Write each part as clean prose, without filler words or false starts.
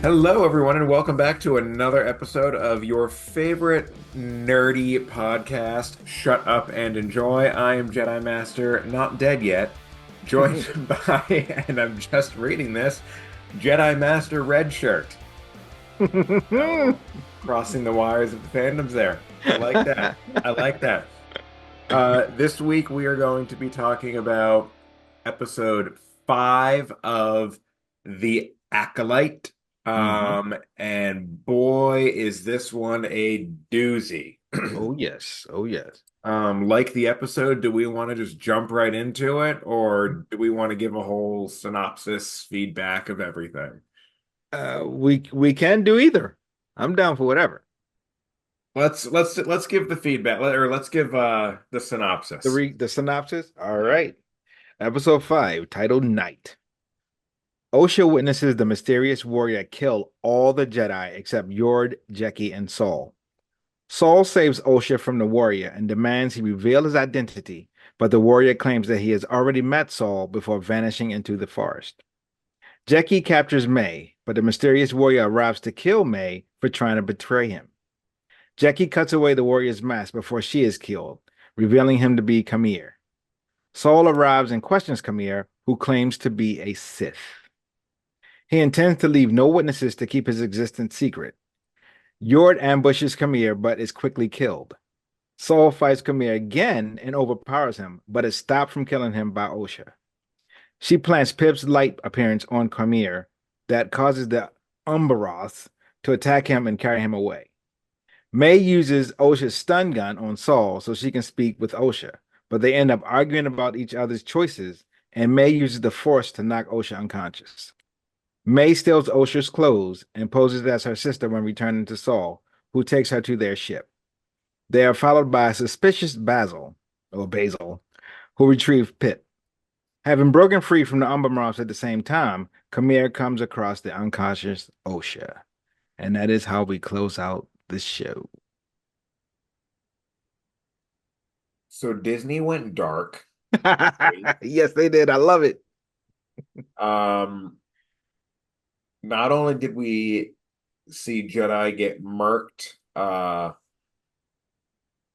Hello, everyone, and welcome back to another episode of your favorite nerdy podcast, Shut Up and Enjoy. I am Jedi Master, not dead yet, joined by, and I'm just reading this, Jedi Master Red Shirt. Oh, crossing the wires of the fandoms there. I like that. I like that. This week we are going to be talking about episode 5 of The Acolyte. Mhm. And boy, is this one a doozy. Oh yes. Oh yes. Like the episode, do we want to just jump right into it, or do we want to give a whole synopsis, feedback of everything? We can do either. I'm down for whatever. Let's give the feedback, or let's give the synopsis. The synopsis. All right. Episode 5, titled Night. Osha witnesses the mysterious warrior kill all the Jedi except Yord, Jeki, and Saul. Saul saves Osha from the warrior and demands he reveal his identity, but the warrior claims that he has already met Saul before vanishing into the forest. Jeki captures May, but the mysterious warrior arrives to kill May for trying to betray him. Jeki cuts away the warrior's mask before she is killed, revealing him to be Kamir. Saul arrives and questions Kamir, who claims to be a Sith. He intends to leave no witnesses to keep his existence secret. Yord ambushes Kamir but is quickly killed. Saul fights Kamir again and overpowers him, but is stopped from killing him by Osha. She plants Pip's light appearance on Kamir that causes the Umbaroth to attack him and carry him away. May uses Osha's stun gun on Saul so she can speak with Osha, but they end up arguing about each other's choices, and May uses the Force to knock Osha unconscious. May steals Osha's clothes and poses as her sister when returning to Saul, who takes her to their ship. They are followed by a suspicious Basil, who retrieve Pip. Having broken free from the Umber at the same time, Kamir comes across the unconscious Osha. And that is how we close out the show. So Disney went dark. Great. Yes, they did. I love it. Um, Not only did we see Jedi get murked,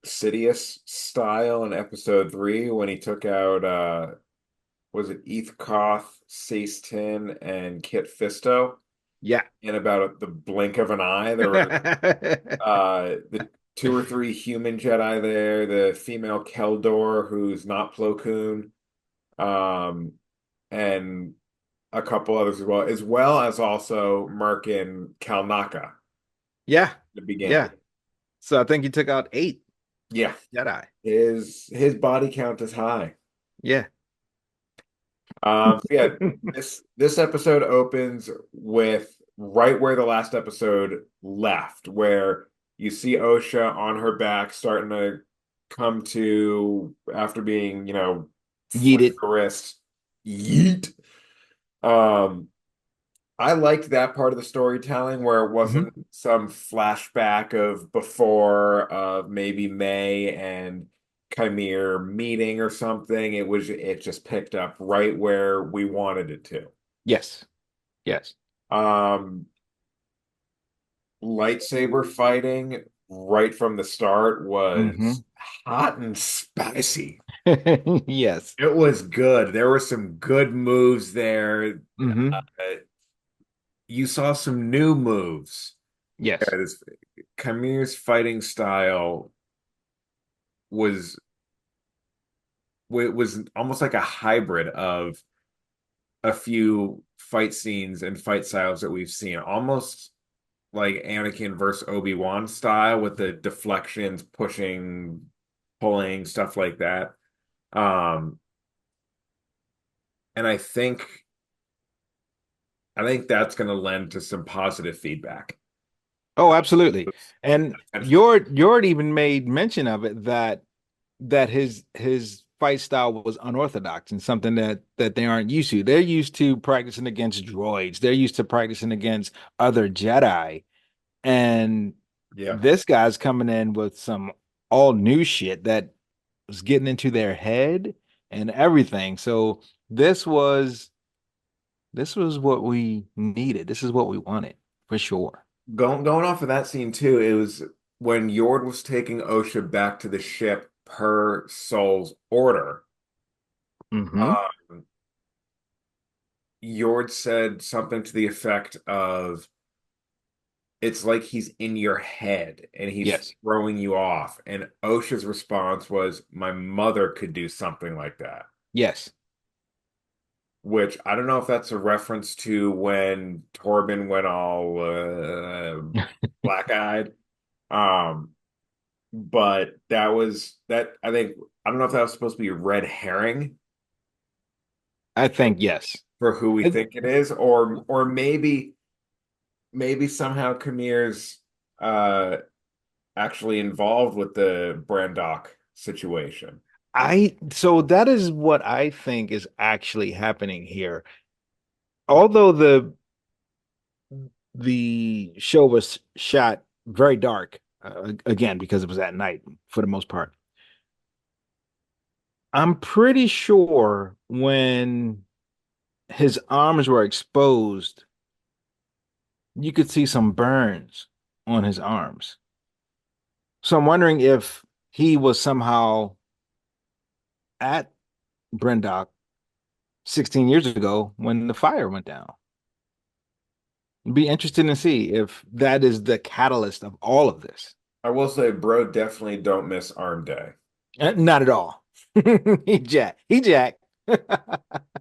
Sidious style in episode 3 when he took out was it Eth Koth, Sace Tin, and Kit Fisto Yeah. in about the blink of an eye. There were the two or three human Jedi there, the female Keldor who's not Plo Koon, um, and a couple others as well as also Merkin Kalnaka Yeah. in the beginning. Yeah. So I think you took out 8 Yeah, Jedi. his body count is high. Yeah. So yeah, this episode opens with right where the last episode left, where you see Osha on her back starting to come to after being, Yeet flicked it. the wrist. Yeet. Um, I liked that part of the storytelling where it Hmm. wasn't some flashback of before of maybe May and Chimere meeting or something. It just picked up right where we wanted it to. Yes. Yes. Um, Lightsaber fighting right from the start Hmm. was hot and spicy. Yes. It was good. There were some good moves there. Hmm. Uh, you saw some new moves. Yes. This Chimere's fighting style was was almost like a hybrid of a few fight scenes and fight styles that we've seen, almost like Anakin versus Obi-Wan style with the deflections, pushing, pulling, stuff like that. Um, and I think that's going to lend to some positive feedback. Oh, absolutely. And Potentially. Yord even made mention of it that his fight style was unorthodox and something that they aren't used to. They're used to practicing against droids. They're used to practicing against other Jedi. And Yeah. this guy's coming in with some all new shit that was getting into their head and everything. So this was what we needed. This is what we wanted for sure. Going off of that scene too, it was when Yord was taking Osha back to the ship per Soul's order. Hmm. Um, Yord said something to the effect of, "It's like he's in your head and he's Yes. throwing you off." And Osha's response was, "My mother could do something like that." Yes. Which I don't know if that's a reference to when Torben went all black-eyed. Um, but that was that. I think I don't know if that was supposed to be a red herring I think yes. for who we It- think it is, or maybe somehow Kamir's uh actually involved with the Brandok situation. so that is what I think is actually happening here. Although the show was shot very dark, again because it was at night for the most part. I'm pretty sure when his arms were exposed, you could see some burns on his arms. So I'm wondering if he was somehow at Brendock 16 years ago when the fire went down. Be interested to see if that is the catalyst of all of this. I will say, bro, definitely don't miss Arm Day. Not at all. He Jack. He Jack.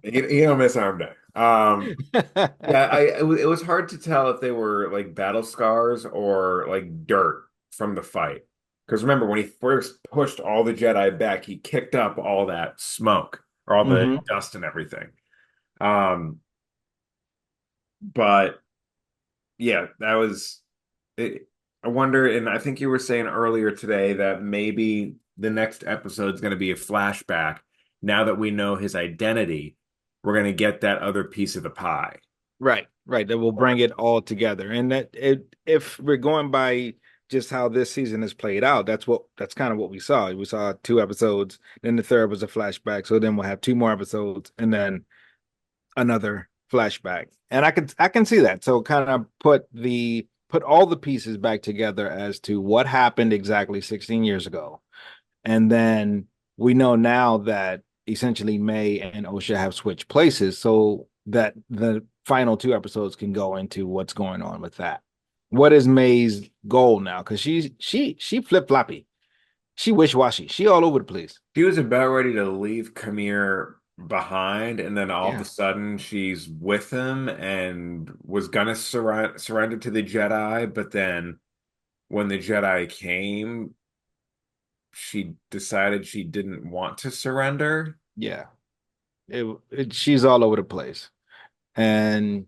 You don't miss Arm Day. Yeah, it was hard to tell if they were like battle scars or like dirt from the fight. Because remember, when he first pushed all the Jedi back, he kicked up all that smoke or all the Hmm. dust and everything. Um, but yeah, that was it. I wonder, and I think you were saying earlier today that maybe the next episode is going to be a flashback. Now that we know his identity, we're going to get that other piece of the pie. Right, right. That will bring it all together. And if we're going by just how this season has played out, that's kind of what we saw. We saw two episodes, then the third was a flashback. So then we'll have two more episodes and then another flashback. And I can see that. So kind of put all the pieces back together as to what happened exactly 16 years ago. And then we know now that essentially May and Osha have switched places so that the final two episodes can go into what's going on with that. What is May's goal now? Because she flip-floppy. She wish-washy. She all over the place. She was about ready to leave Kamir behind, and then all of a Yeah. sudden she's with him and was gonna surrender to the Jedi, but then when the Jedi came, she decided she didn't want to surrender. Yeah. She's all over the place. And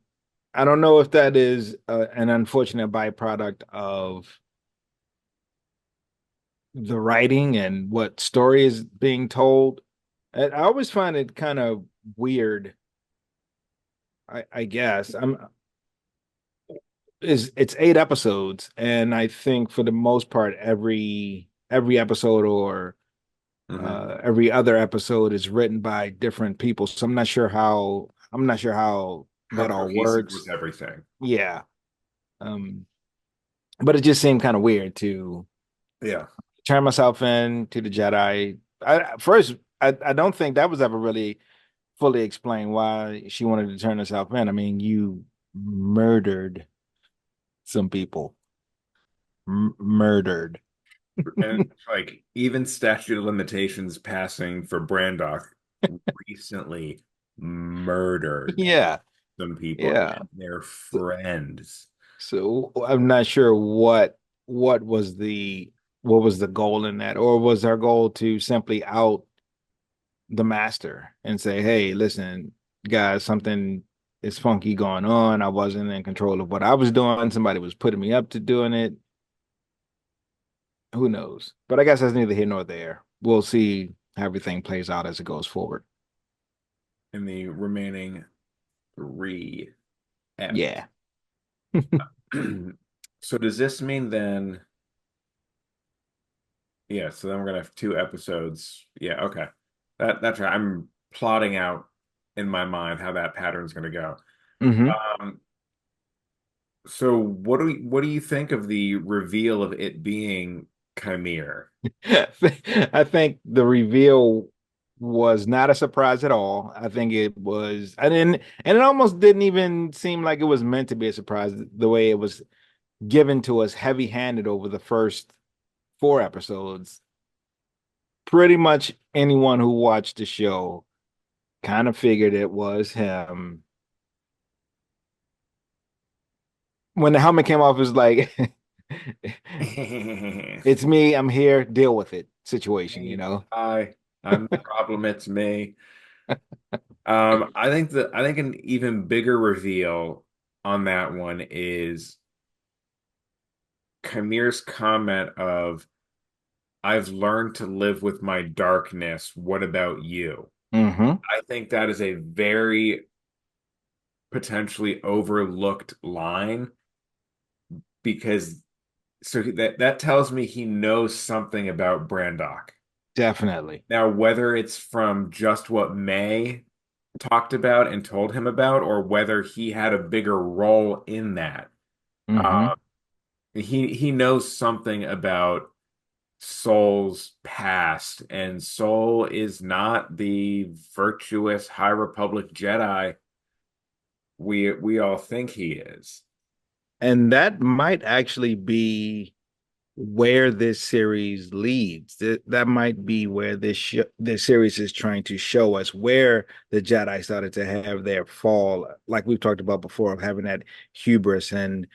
I don't know if that is an unfortunate byproduct of the writing and what story is being told. And I always find it kind of weird. I guess it's 8 episodes, and I think for the most part, every episode or Hmm. every other episode is written by different people. So I'm not sure how How that all cohesive was works. everything? Yeah. Um, but it just seemed kind of weird to Yeah. turn myself in to the Jedi. I don't think that was ever really fully explained why she wanted to turn herself in. I mean, you murdered some people, murdered. And like even statute of limitations passing for Brandok recently murdered Yeah, some people yeah. and their So, friends. so I'm not sure what was the goal in that, or was our goal to simply out the master and say, "Hey, listen, guys, something is funky going on. I wasn't in control of what I was doing. Somebody was putting me up to doing it. Who knows?" But I guess that's neither here nor there. We'll see how everything plays out as it goes forward. In the remaining three episodes. Yeah. So does this mean then, yeah, so then we're gonna have two episodes. Yeah, okay. That's right. I'm plotting out in my mind how that pattern's gonna go. Hmm. Um, So what do you think of the reveal of it being Chimere? I think the reveal was not a surprise at all. I think it was, and it almost didn't even seem like it was meant to be a surprise the way it was given to us heavy-handed over the first four episodes. Pretty much anyone who watched the show kind of figured it was him. When the helmet came off, it was like, it's me, I'm here, deal with it situation, you Me, know? I'm the problem, it's me. I think an even bigger reveal on that one is Chimere's comment of I've learned to live with my darkness. What about you? Hmm. I think that is a very potentially overlooked line because that tells me he knows something about Brandok. Definitely. Now, whether it's from just what May talked about and told him about, or whether he had a bigger role in that, Hmm. uh, he knows something about Soul's past, and Soul is not the virtuous High Republic Jedi we all think he is. And that might actually be where this series leads. That might be where this series is trying to show us where the Jedi started to have their fall, like we've talked about before, of having that hubris and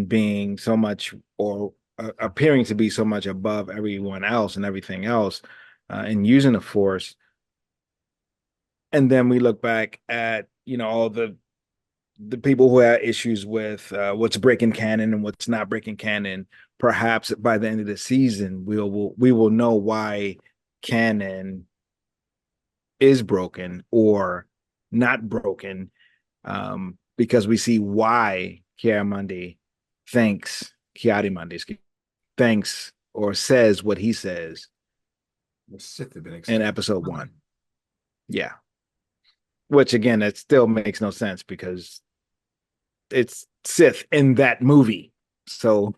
being so much or appearing to be so much above everyone else and everything else, and using the Force. And then we look back at all the people who have issues with what's breaking canon and what's not breaking canon. Perhaps by the end of the season, we will know why canon is broken or not broken, because we see why Kiadi thinks or says what he says The Sith have been in extinct. episode one. Yeah, which again, that still makes no sense because it's Sith in that movie. So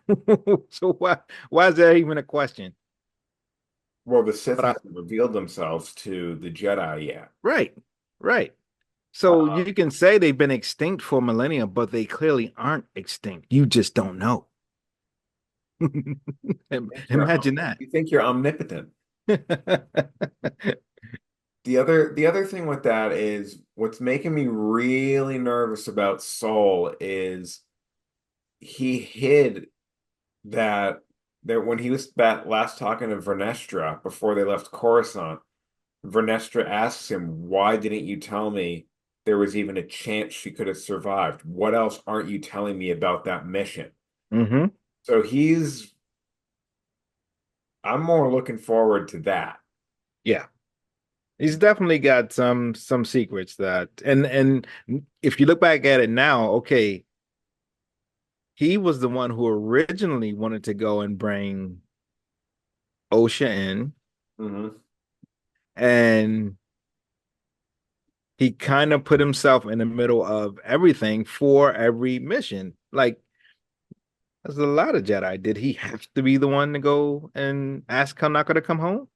so why is that even a question? Well, the Sith But hasn't revealed themselves to the Jedi yet. right, right. So Uh, you can say they've been extinct for millennia, but they clearly aren't extinct. You just don't know. Imagine that. you think you're omnipotent. The other thing with that is what's making me really nervous about Soul is he hid that when he was last talking to Vernestra before they left Coruscant, Vernestra asks him, "Why didn't you tell me there was even a chance she could have survived? What else aren't you telling me about that mission?" Hmm. So I'm more looking forward to that. Yeah. He's definitely got some secrets that and if you look back at it now, okay, he was the one who originally wanted to go and bring OSHA in, Hmm. and he kind of put himself in the middle of everything for every mission. Like, there's a lot of Jedi. Did he have to be the one to go and ask Kanaka to come home?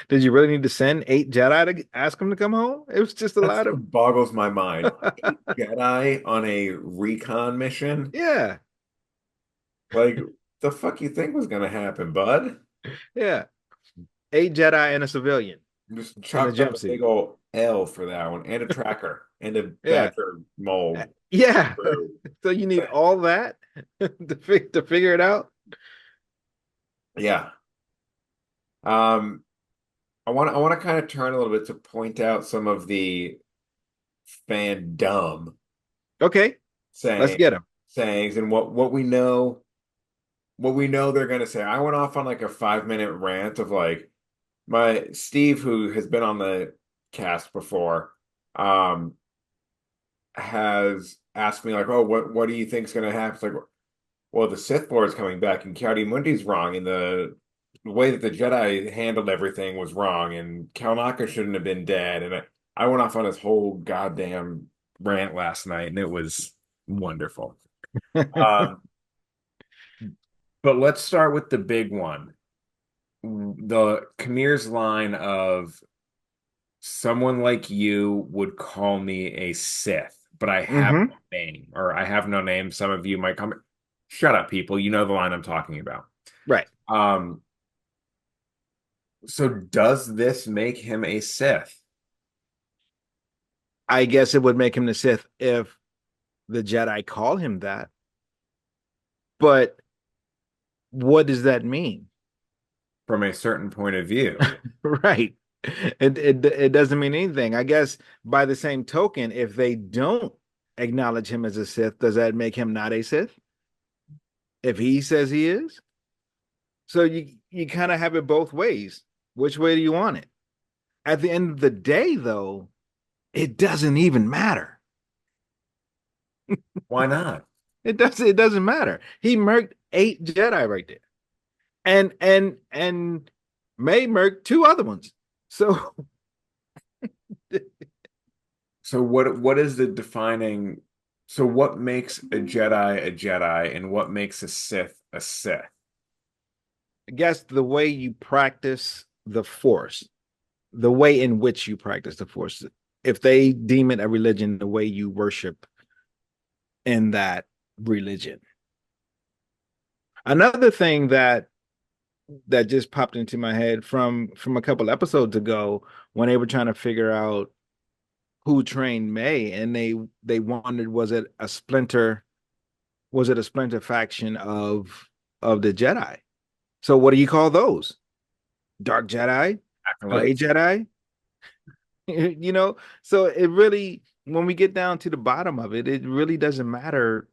Did you really need to send 8 Jedi to ask him to come home? It was just a That's lot of what boggles my mind. Eight Jedi on a recon mission? yeah, Like, the fuck you think was gonna happen, bud? yeah. 8 Jedi and a civilian Just in a chalked up a big jumpsuit. old L for that one, and a tracker, and a Yeah, badger mold. yeah. True. So you need all that to figure it out. Yeah. Um, I want to kind of turn a little bit to point out some of the fandom Okay, let's saying get him. sayings and what we know they're gonna say. I went off on like a 5 minute rant of like my Steve, who has been on the cast before, um, has asked me like, "Oh, what do you think's gonna happen?" It's like, well, the Sith Lord's coming back, and County Mundi's wrong, and the way that the Jedi handled everything was wrong, and Kalnaka shouldn't have been dead. And I went off on this whole goddamn rant last night, and it was wonderful. Um, but let's start with the big one. The Khmer's line of someone like you would call me a Sith, but I have Hmm. no name, or I have no name. Some of you might come. Shut up, people. You know the line I'm talking about. Right. Um, so does this make him a Sith? I guess it would make him the Sith if the Jedi call him that. But what does that mean? From a certain point of view? Right. It doesn't mean anything. I guess by the same token, if they don't acknowledge him as a Sith, does that make him not a Sith? If he says he is? So you kind of have it both ways. Which way do you want it? At the end of the day, though, it doesn't even matter. Why not? It doesn't matter. He murked 8 Jedi right there. And May murked 2 other ones. So So what is the defining? So what makes a Jedi, and what makes a Sith a Sith? I guess the way you practice the force, the way in which you practice the force, if they deem it a religion, the way you worship in that religion. Another thing that just popped into my head from a couple episodes ago when they were trying to figure out who trained May, and they wondered, was it a splinter faction of the Jedi? So what do you call those? Dark Jedi, gray Acolytes? Jedi? You know, so it really, when we get down to the bottom of it, it really doesn't matter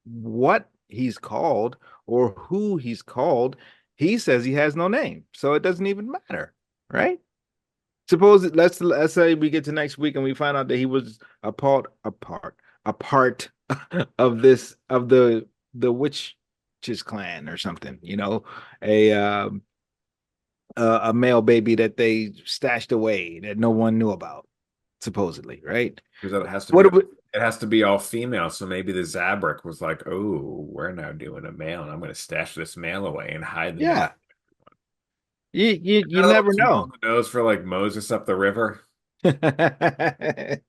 what he's called or who he's called. He says he has no name, so it doesn't even matter, right? Suppose let's say we get to next week and we find out that he was a part of this of the witch's clan or something, a a male baby that they stashed away that no one knew about, supposedly, right? Because it has to What be do we, it has to be all female. So maybe the Zabrak was like, "Oh, we're now doing a male, and I'm going to stash this male away and hide the name." yeah, you Got a little never too on know. the nose for like Moses up the river. I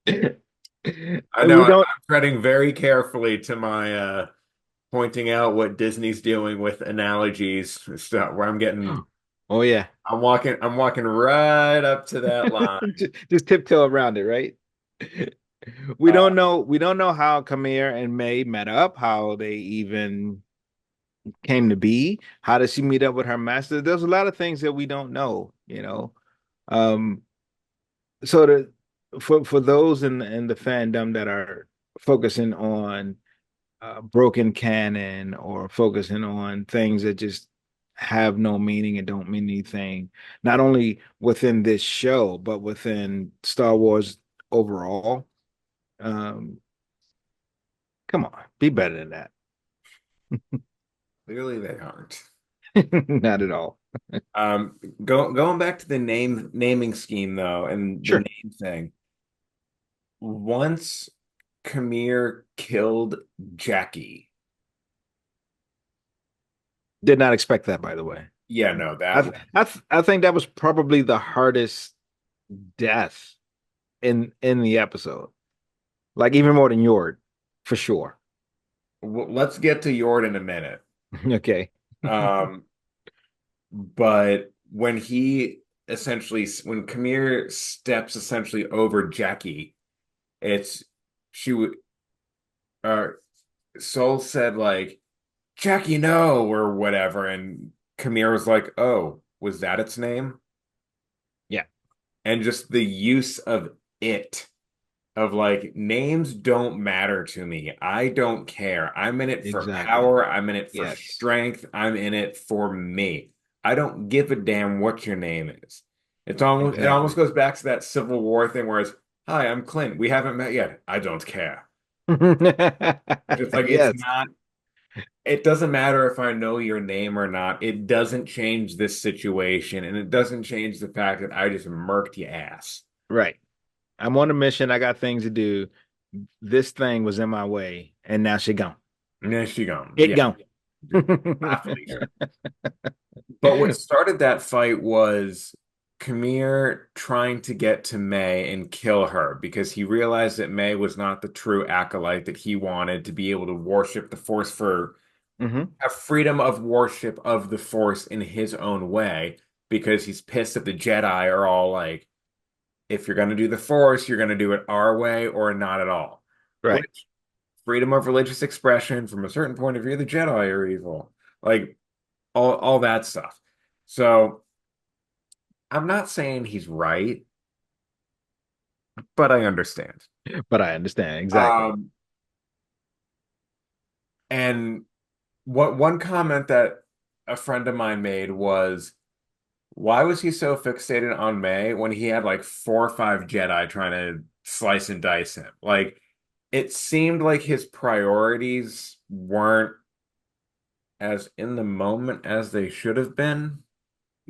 know We I'm don't. treading very carefully to my pointing out what Disney's doing with analogies stuff where Oh yeah. I'm walking right up to that line. Just tiptoe around it, right? We Uh, don't know. We don't know how Kamir and May met up, how they even came to be. How does she meet up with her master? There's a lot of things that we don't know. Um, so for those in the fandom that are focusing on broken canon or focusing on things that just have no meaning and don't mean anything, not only within this show, but within Star Wars overall. Um, Come on, be better than that. Clearly they aren't. Not at all. Going back to the naming scheme though, and the Sure. name thing. Once Khmer killed Jackie, Did not expect that, by the way. yeah, no, I think that was probably the hardest death in the episode. Like even more than Yord, for sure. let's get to Yord in a minute. Okay. Um, but when Khmer steps essentially over Jackie, it's she would uh Soul said like Jackie no or whatever, and Khmer was like, oh, was that its name? Yeah, And just the use of it, of like names don't matter to me. I don't care. I'm in it for exactly. power. I'm in it for Yes. strength. I'm in it for me. I don't give a damn what your name is. It almost Exactly. goes back to that Civil War thing where it's, hi, I'm Clint. We haven't met yet. I don't care. It's like Yes. it doesn't matter if I know your name or not. It doesn't change this situation, and it doesn't change the fact that I just murked your ass. Right. I'm on a mission. I got things to do. This thing was in my way, and now she gone. And then she gone. It Yeah. gone. Athlete. But what started that fight was Khmer trying to get to May and kill her because he realized that May was not the true acolyte that he wanted to be able to worship the Force for Hmm. a freedom of worship of the Force in his own way because he's pissed that the Jedi are all like, if you're going to do the Force, you're going to do it our way or not at all. Right. Which freedom of religious expression from a certain point of view, the Jedi are evil. Like all that stuff. So I'm not saying he's right, but I understand. But I understand exactly. Um, and what one comment that a friend of mine made was, why was he so fixated on May when he had like 4 or 5 Jedi trying to slice and dice him? Like, it seemed like his priorities weren't as in the moment as they should have been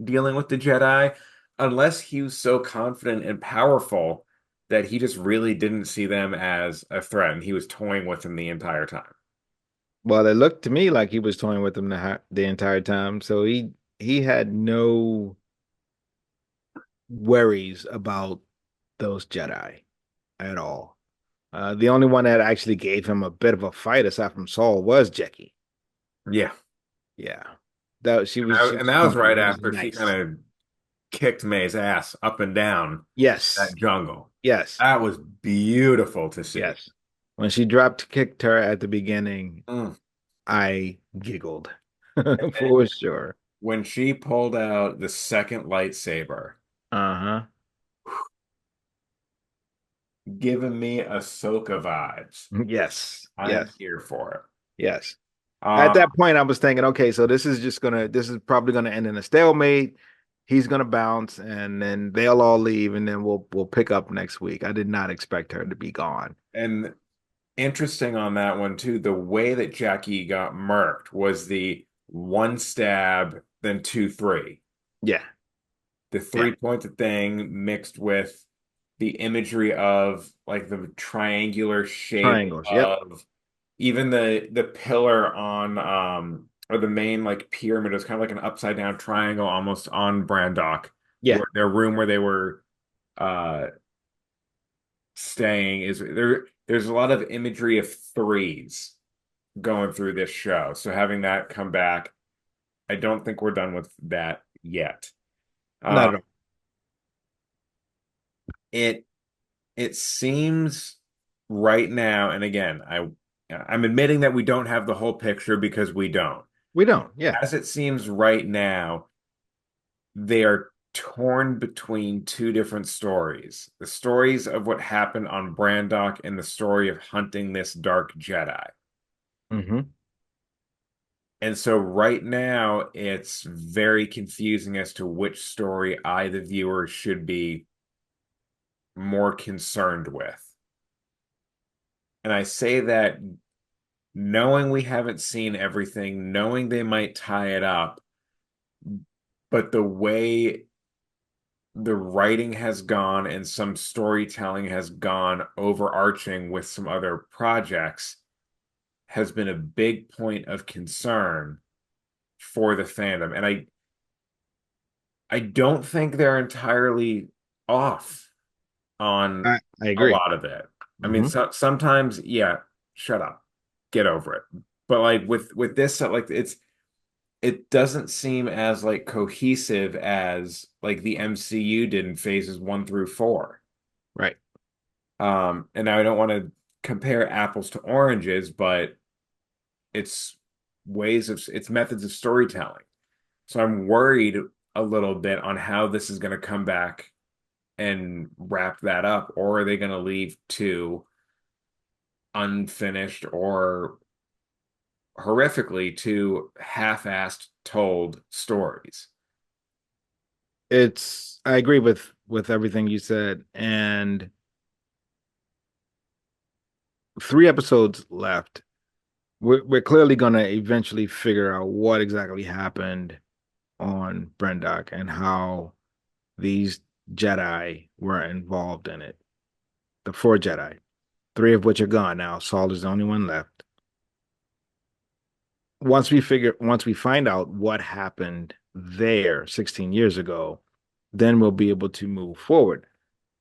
dealing with the Jedi, unless he was so confident and powerful that he just really didn't see them as a threat and he was toying with them the entire time. Well, it looked to me like he was toying with them the entire time, so he had no worries about those Jedi at all. The only one that actually gave him a bit of a fight aside from Saul was Jackie. Yeah. Yeah. That she And was that was funky. right It was after she nice. kind of kicked May's ass up and down Yes. that jungle. Yes. That was beautiful to see. Yes. When she dropped kicked her at the beginning, Mm. I giggled And for then sure. when she pulled out the second lightsaber, Uh-huh. giving me Ahsoka vibes. Yes. I'm Yes. here for it. Yes. At Uh, that point, I was thinking, okay, so this is probably gonna end in a stalemate. He's gonna bounce, and then they'll all leave, and then we'll pick up next week. I did not expect her to be gone. and interesting on that one too, the way that Jackie got murked was the one stab, then two, three. Yeah, The yeah, three-pointed thing mixed with the imagery of like the triangular shape triangles. Yep. of even the pillar on or the main like pyramid was kind of like an upside down triangle almost on Brandok, Yeah. where their room where they were uh staying is there's a lot of imagery of threes going through this show. So having that come back, I don't think we're done with that yet. Not Um, at all. it it seems right now, and again, I'm admitting that we don't have the whole picture because we don't. We don't. Yeah. As it seems right now, they are torn between two different stories. The stories of what happened on Brandok and the story of hunting this dark Jedi. Hmm. And so right now, it's very confusing as to which story I, the viewer, should be more concerned with. And I say that knowing we haven't seen everything, knowing they might tie it up, but the way the writing has gone and some storytelling has gone overarching with some other projects has been a big point of concern for the fandom. And I don't think they're entirely off on I a agree. lot of it. I mean, Hmm. sometimes, yeah, shut up, get over it. But like with this stuff, like it doesn't seem as like cohesive as like the MCU did in phases 1 through 4. Right. And now I don't want to compare apples to oranges, but it's it's methods of storytelling. So I'm worried a little bit on how this is going to come back and wrap that up, or are they going to leave two unfinished or horrifically two half-assed told stories? I agree with everything you said, and 3 episodes left. We're clearly gonna eventually figure out what exactly happened on Brendok and how these Jedi were involved in it. The 4 Jedi, 3 of which are gone now. Saul is the only one left. once we find out what happened there 16 years ago, then we'll be able to move forward.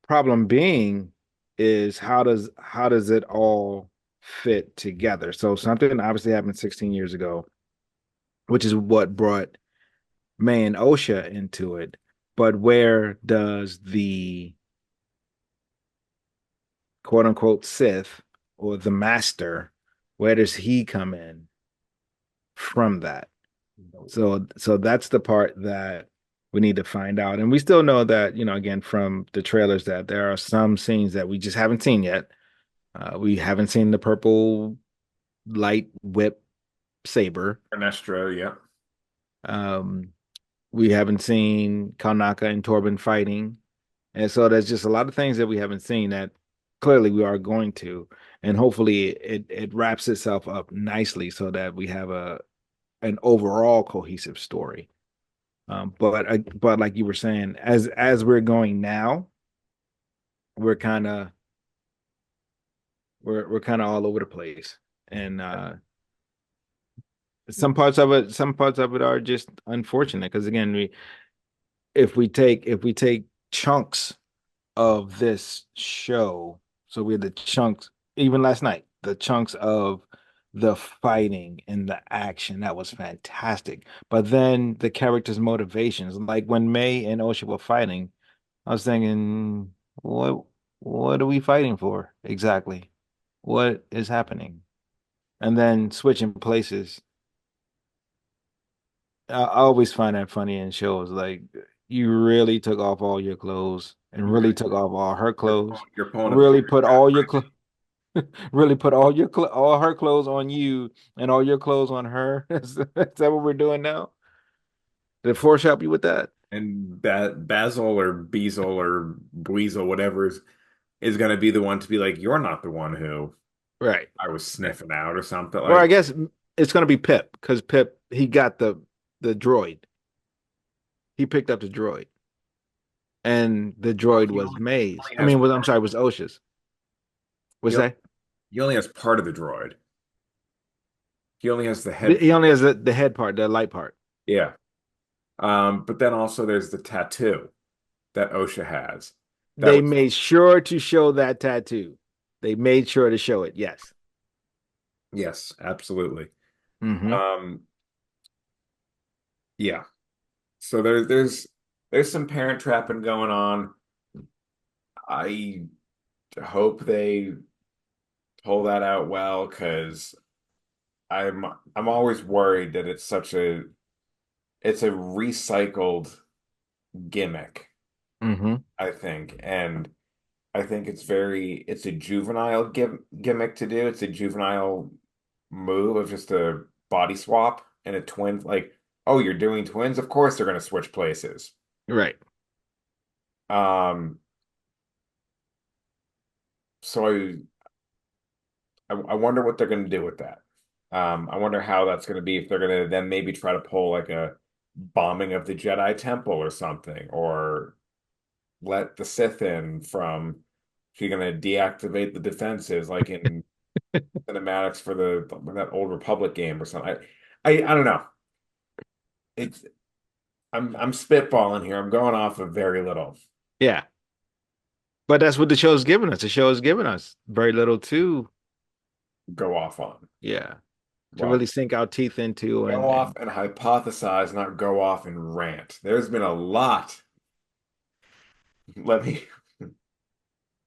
Problem being is how does it all fit together? So something obviously happened 16 years ago, which is what brought May and Osha into it. But where does the quote unquote Sith or the master, where does he come in from that? So that's the part that we need to find out. And we still know that, again, from the trailers that there are some scenes that we just haven't seen yet. We haven't seen the purple light whip saber. Ernesto, yeah. Um, we haven't seen Kanaka and Torben fighting. And so there's just a lot of things that we haven't seen that clearly we are going to. And hopefully it wraps itself up nicely so that we have an overall cohesive story. But like you were saying, as we're going now, we're kind of we're kind of all over the place, and some parts of it are just unfortunate because again, if we take chunks of this show, so we had the chunks even last night, the chunks of the fighting and the action that was fantastic. But then the characters' motivations, like when May and Osha were fighting, I was thinking, what are we fighting for exactly? What is happening? And then switching places. I always find that funny in shows. Like you really took off all your clothes and really took off all her clothes. You're pulling a Really put all your really put all her clothes on you and all your clothes on her. Is that what we're doing now? Did Force help you with that? and Basil or Beazle or Dweezil, whatever is going to be the one to be like, you're not the one who Right. I was sniffing out or something. Or I Like, guess it's gonna be Pip because Pip he got the droid. He picked up the droid, and the droid he was May's. only I has mean, I'm sorry, was Osha's. he, What's that? he only has part of the droid. He only has the head. He only has the head part, the light part. Yeah. But then also there's the tattoo that Osha has. That They was made sure to show that tattoo. They made sure to show it. Yes. yes, absolutely. Hmm. Um, yeah. So there's some parent trapping going on. I hope they pull that out well because I'm always worried that it's a recycled gimmick, Hmm. I think. And I think it's a juvenile gimmick to do. It's a juvenile move of just a body swap and a twin. Like, oh, you're doing twins? Of course they're going to switch places. Right. Um, so I wonder what they're going to do with that. I wonder how that's going to be if they're going to then maybe try to pull like a bombing of the Jedi Temple or something, or let the Sith in from. She's going to deactivate the defenses like in cinematics for the that old Republic game or something. I don't know. It's I'm spitballing here. I'm going off of very little. Yeah. But that's what the show's given us. The show has given us very little to, Go off on. yeah, to Well, really sink our teeth into go and off and hypothesize, not go off and rant. There's been a lot. Let me, it's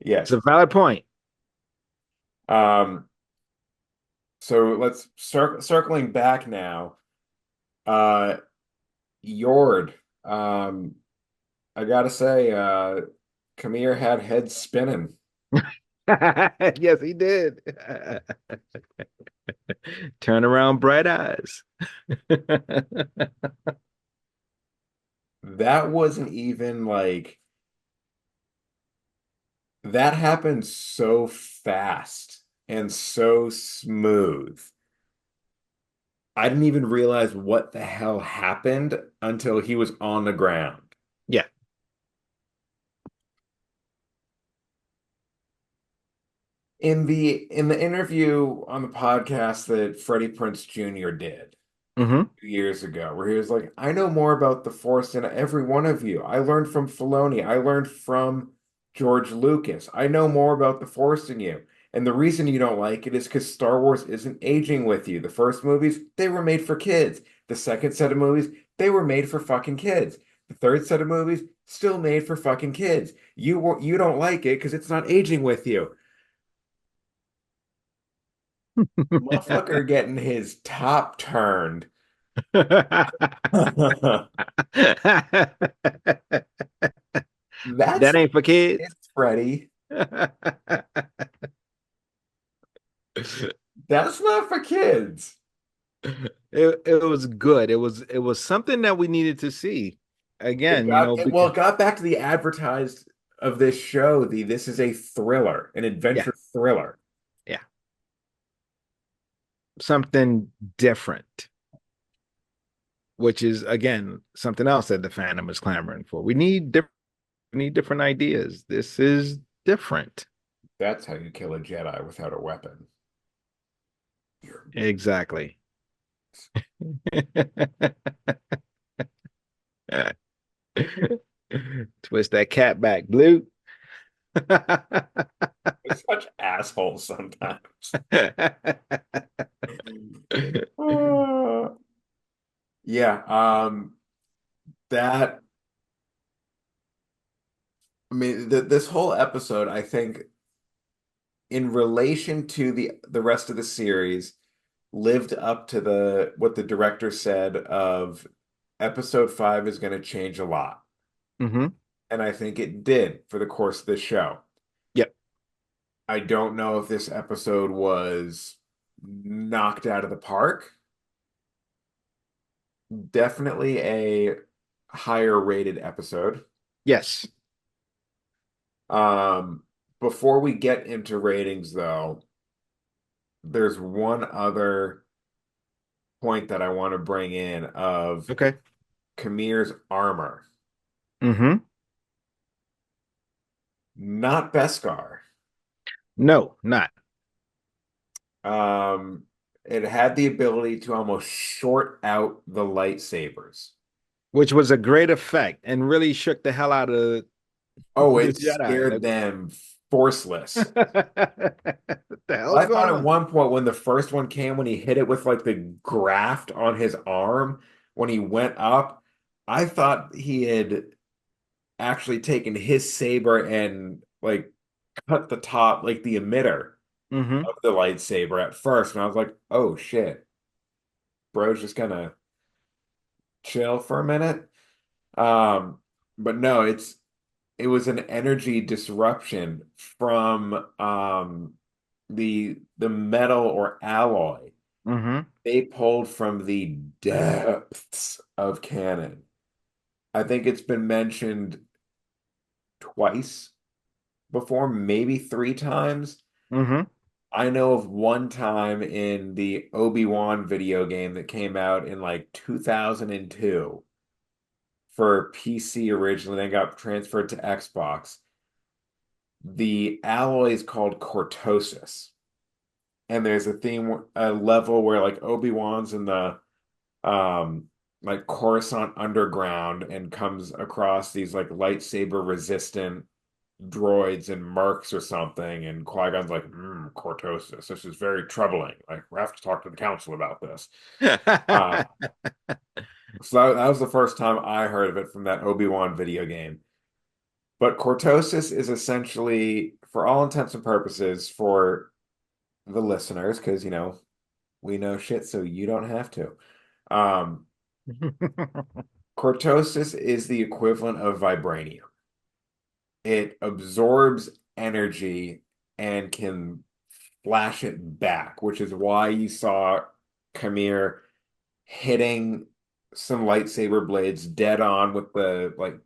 yes. a valid point. Um, so let's circling back now. Uh, Yord. Um, I gotta say, Kamir had head spinning. Yes, he did. Turn around, bright eyes. That wasn't even like that happened so fast and so smooth. I didn't even realize what the hell happened until he was on the ground. Yeah. In the interview on the podcast that Freddie Prinze Jr. did, Mm-hmm. Years ago, where he was like, I know more about the Force than every one of you. I learned from Filoni. I learned from George Lucas. I know more about the Force than you. And the reason you don't like it is because Star Wars isn't aging with you. The first movies, they were made for kids. The second set of movies, they were made for fucking kids. The third set of movies, still made for fucking kids. You don't like it because it's not aging with you. Motherfucker getting his top turned. That That's ain't for kids. it's Freddie. That's not for kids. It was good. It was something that we needed to see. Again, It got back to the advertised of this show. This is a thriller, an yeah, adventure thriller. yeah, something different, which is again something else that the fandom is clamoring for. We need different ideas. This is different. That's how you kill a Jedi without a weapon. Exactly. Twist that cat back, Blue. We're such assholes sometimes. Uh, yeah, that I mean this whole episode, I think, in relation to the rest of the series, lived up to the what the director said of episode five is going to change a lot. Hmm. And I think it did for the course of the show. Yep. I don't know if this episode was knocked out of the park. Definitely a higher rated episode. Yes. Um, Before we get into ratings, though, there's one other point that I want to bring in of Okay. Kamir's armor, Hmm. not Beskar. No, not. It had the ability to almost short out the lightsabers. Which was a great effect and really shook the hell out of Oh, the it Jedi. scared Like, them forceless. what the hell's I going thought at on? one point when the first one came, when he hit it with like the graft on his arm, when he went up, I thought he had actually taken his saber and like cut the top, like the emitter Hmm. of the lightsaber at first. And I was like, oh shit, bro's just gonna chill for a minute. Um, but no, it was an energy disruption from the metal or alloy Hmm. they pulled from the depths of canon. I think it's been mentioned twice before, maybe three times. Hmm. I know of one time in the Obi-Wan video game that came out in like 2002 for PC originally, then got transferred to Xbox. The alloy is called cortosis. And there's a level where like Obi-Wan's in the um like Coruscant underground and comes across these like lightsaber resistant droids and mercs or something, and Qui-Gon's like, cortosis, this is very troubling. Like, we have to talk to the council about this. Uh so that was the first time I heard of it from that Obi-Wan video game. But cortosis is essentially, for all intents and purposes, for the listeners, because we know shit, so you don't have to. Um, Cortosis is the equivalent of vibranium. It absorbs energy and can flash it back, which is why you saw Kamir hitting some lightsaber blades dead on with the like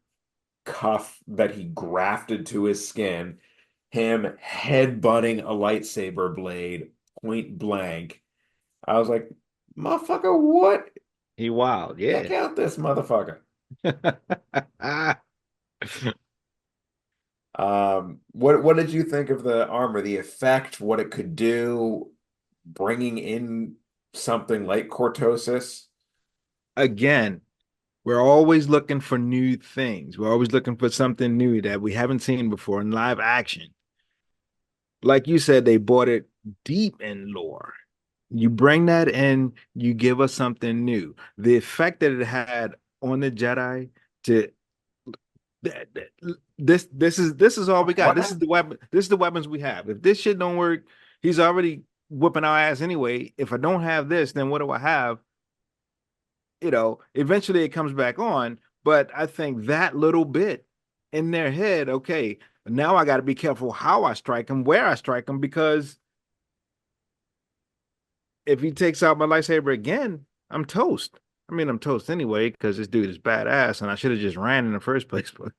cuff that he grafted to his skin, him headbutting a lightsaber blade point blank. I was like, motherfucker, what? He wild, Check yeah. out this motherfucker. What did you think of the armor, the effect, what it could do, bringing in something like cortosis? again, we're always looking for new things. We're always looking for something new that we haven't seen before in live action. Like you said, they bought it deep in lore. You bring that in, you give us something new. The effect that it had on the Jedi to this is all we got. This is What? the weapon. This is the weapons we have. If this shit don't work, he's already whooping our ass anyway. If I don't have this, then what do I have? Eventually it comes back on. But I think that little bit in their head, okay, now I got to be careful how I strike him, where I strike him, because if he takes out my lightsaber again, I'm toast. I mean, I'm toast anyway because this dude is badass, and I should have just ran in the first place. But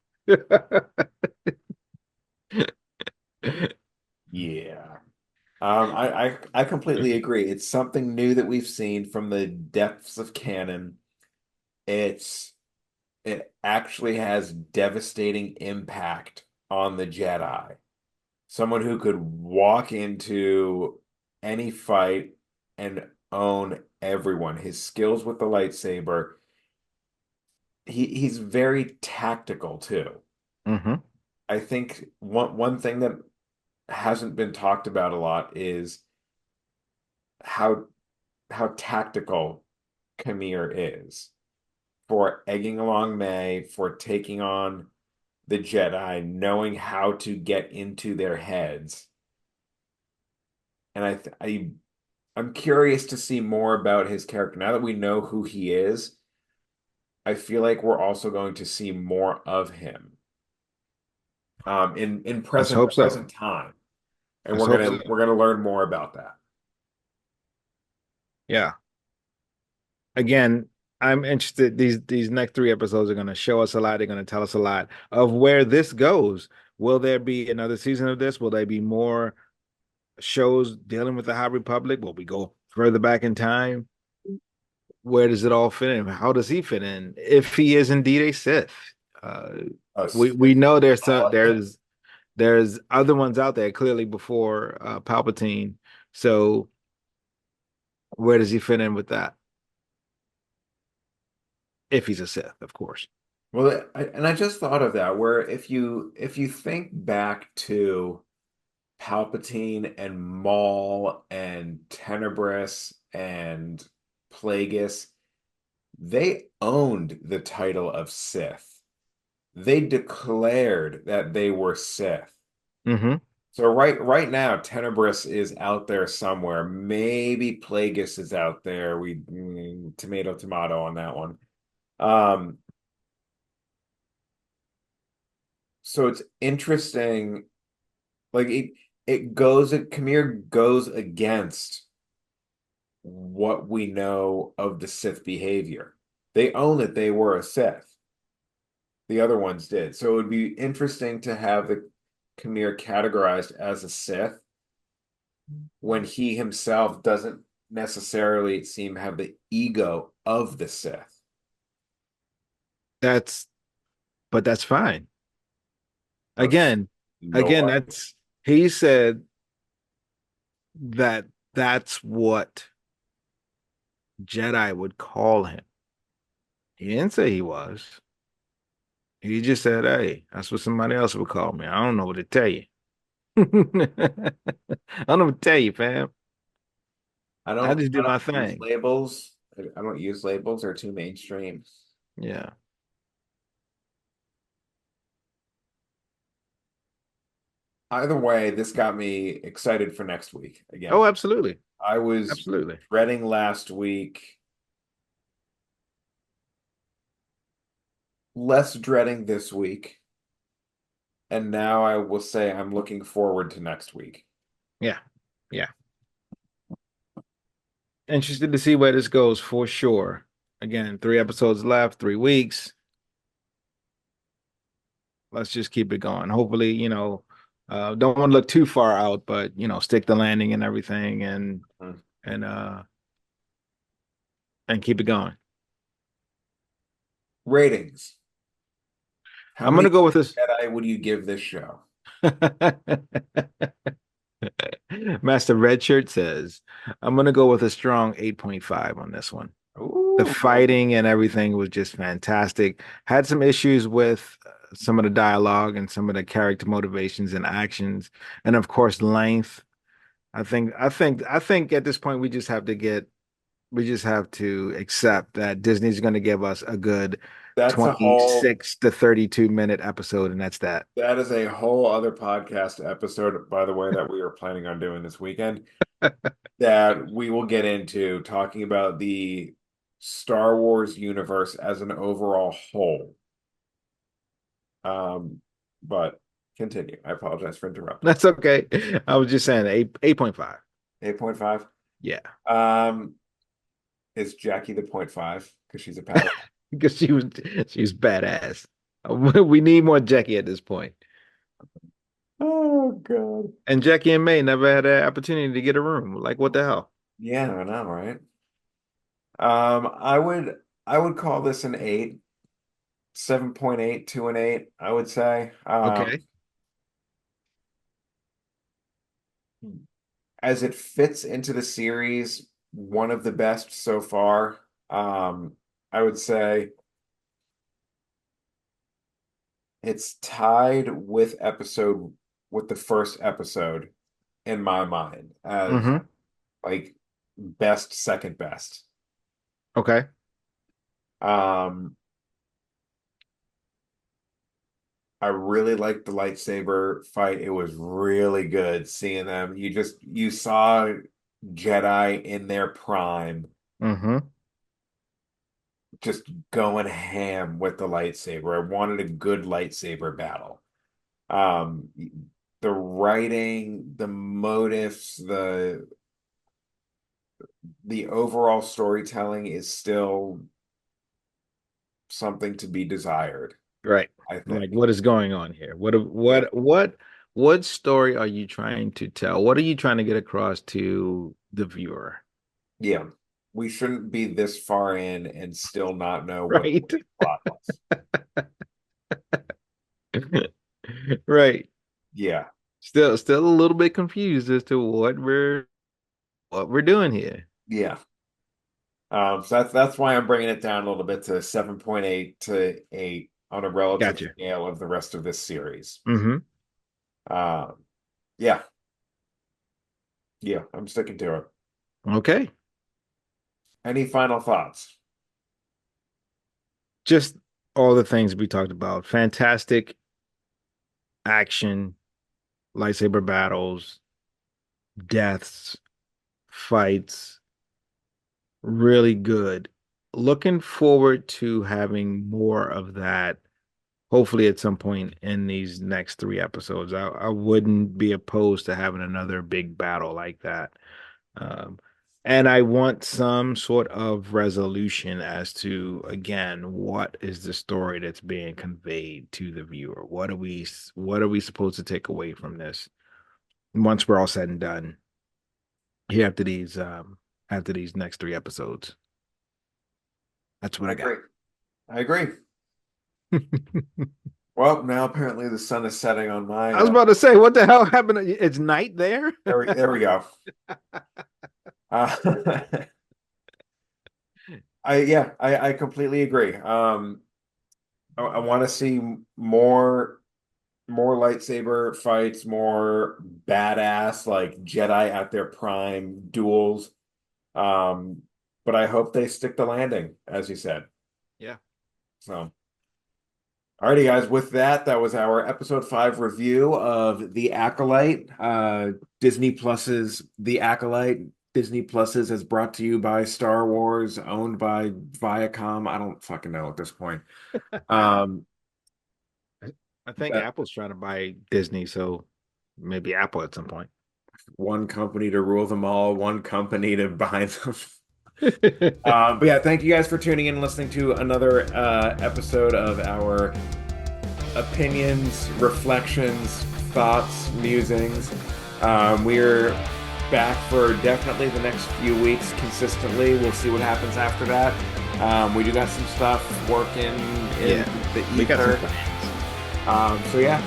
Yeah. I completely agree. It's something new that we've seen from the depths of canon. It's it actually has devastating impact on the Jedi. Someone who could walk into any fight and own everyone. His skills with the lightsaber, he's very tactical too. Mhm. I think one thing that hasn't been talked about a lot is how tactical Kamir is for egging along May, for taking on the Jedi, knowing how to get into their heads. And I'm curious to see more about his character. Now that we know who he is, I feel like we're also going to see more of him in Let's hope so. present time. And Let's hope so. we're gonna learn more about that. Yeah. Again, I'm interested. These next three episodes are going to show us a lot. They're going to tell us a lot of where this goes. Will there be another season of this? Will there be more shows dealing with the High Republic? Will we go further back in time? Where does it all fit in? How does he fit in? If he is indeed a Sith, uh, A we Sith know Acolyte. there's other ones out there clearly before Palpatine. So where does he fit in with that? If he's a Sith, of course. Well, and I just thought of that, where if you think back to Palpatine and Maul and Tenebris and Plagueis, they owned the title of Sith. They declared that they were Sith. Hmm. So right now, Tenebris is out there somewhere. Maybe Plagueis is out there. Tomato tomato on that one. Um, so it's interesting. Like Kamir goes against what we know of the Sith behavior. They own that they were a Sith. The other ones did. So it would be interesting to have the Kamir categorized as a Sith when he himself doesn't necessarily seem to have the ego of the Sith. That's but that's fine. That's Again, again, Lord. that's he said that that's what Jedi would call him. He didn't say he was. He just said, "Hey, that's what somebody else would call me." I don't know what to tell you. I don't know what to tell you, fam. I just I do my don't use thing. labels. I don't use labels. They're too mainstream. Yeah. Either way, this got me excited for next week again. Oh, absolutely. I was Absolutely. dreading last week, less dreading this week, and now I will say I'm looking forward to next week. Yeah. Yeah. Interested to see where this goes for sure. Again, 3 episodes left, 3 weeks. Let's just keep it going. Hopefully, don't want to look too far out, but stick the landing and everything Mm. and uh and keep it going. Ratings. How I'm many gonna go with this. Jedi would you give this show? Master Redshirt says, I'm gonna go with a strong 8.5 on this one. Ooh. The Woo! fighting and everything was just fantastic. Had some issues with some of the dialogue and some of the character motivations and actions, and of course, length. I think at this point we just have to accept that Disney's going to give us a good That's a whole 26 to 32-minute episode, and that's that. that is a whole other podcast episode, by the way, that we are planning on doing this weekend. That we will get into talking about the Star Wars universe as an overall whole. But continue. I apologize for interrupting. That's okay. I was just saying 8.5. 8.5. Yeah, Um, is Jackie the 0.5 because she's a pattern? because she was badass. We need more Jackie at this point. Oh God. And Jackie and May never had an opportunity to get a room. Like, what the hell? Yeah, I know, right? I would call this an 8, 7.8 to an 8, I would say. Okay. As it fits into the series, one of the best so far. I would say it's tied with the first episode in my mind as Hmm. like best, second best. Okay. Um, I really liked the lightsaber fight. It was really good seeing them. You saw Jedi in their prime Hmm. just going ham with the lightsaber. I wanted a good lightsaber battle. Um, the writing, the motifs, the overall storytelling is still something to be desired, Right. I Like, think. what is going on here? Yeah. What story are you trying to tell? What are you trying to get across to the viewer? Yeah. We shouldn't be this far in and still not know what Right. the plot was. Right. Yeah. Still a little bit confused as to what we're doing here. Yeah. So that's why I'm bringing it down a little bit to 7.8 to 8 on a relative Gotcha. scale of the rest of this series. Hmm. Um, yeah. Yeah, I'm sticking to it. Okay. Any final thoughts? Just all the things we talked about. Fantastic action, lightsaber battles, deaths, fights, really good. Looking forward to having more of that, hopefully at some point in these next three episodes. I wouldn't be opposed to having another big battle like that. Um, and I want some sort of resolution as to, again, what is the story that's being conveyed to the viewer? What are we supposed to take away from this once we're all said and done here after these next three episodes? That's what I I got. agree. I agree. Well, now apparently the sun is setting on my I was about to say, what the hell happened? It's night there? there we go. Uh, I completely agree. I want to see more lightsaber fights, more badass like Jedi at their prime duels. Um, but I hope they stick the landing, as you said. Yeah. So, alrighty, guys. With that, that was our episode 5 review of The Acolyte. Disney Plus's The Acolyte. Disney Plus's is brought to you by Star Wars, owned by Viacom. I don't fucking know at this point. Um, I think that Apple's trying to buy Disney, so maybe Apple at some point. one company to rule them all, one company to buy them. But yeah, thank you guys for tuning in and listening to another episode of our opinions, reflections, thoughts, musings. We're back for definitely the next few weeks consistently. We'll see what happens after that. We do got some stuff working in Yeah, the we got some ether. plans. So yeah,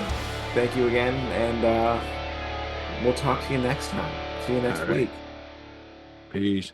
thank you again, and we'll talk to you next time. See you next All right. week. Peace.